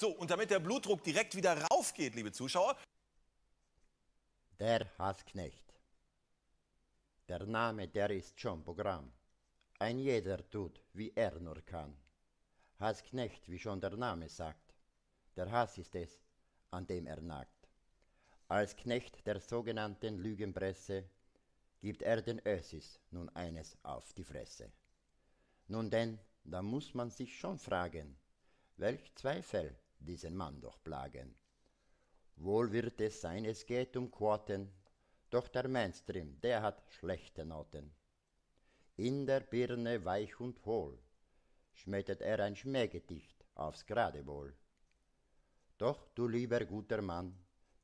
So, und damit der Blutdruck direkt wieder raufgeht, liebe Zuschauer. Der Hassknecht. Der Name, der ist schon Programm. Ein jeder tut, wie er nur kann. Hassknecht, wie schon der Name sagt. Der Hass ist es, an dem er nagt. Als Knecht der sogenannten Lügenpresse gibt er den Össis nun eines auf die Fresse. Nun denn, da muß man sich schon fragen, welch Zweifel diesen Mann doch plagen. Wohl wird es sein, es geht um Quoten, doch der Mainstream, der hat schlechte Noten. In der Birne weich und hohl schmettert er ein Schmähgedicht aufs Geradewohl. Doch du lieber guter Mann,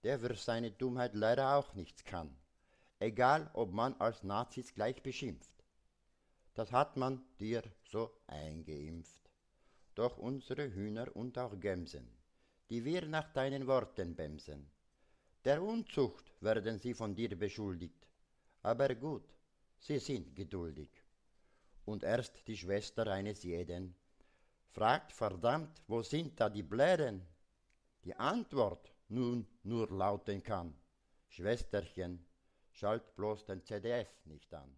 der für seine Dummheit leider auch nichts kann, egal ob man als Nazis gleich beschimpft. Das hat man dir so eingeimpft. Doch unsere Hühner und auch Gämsen, die wir nach deinen Worten bämsen, der Unzucht werden sie von dir beschuldigt, aber gut, sie sind geduldig. Und erst die Schwester eines jeden fragt verdammt, wo sind da die Bläden? Die Antwort nun nur lauten kann, Schwesterchen, schalt bloß den CDF nicht an.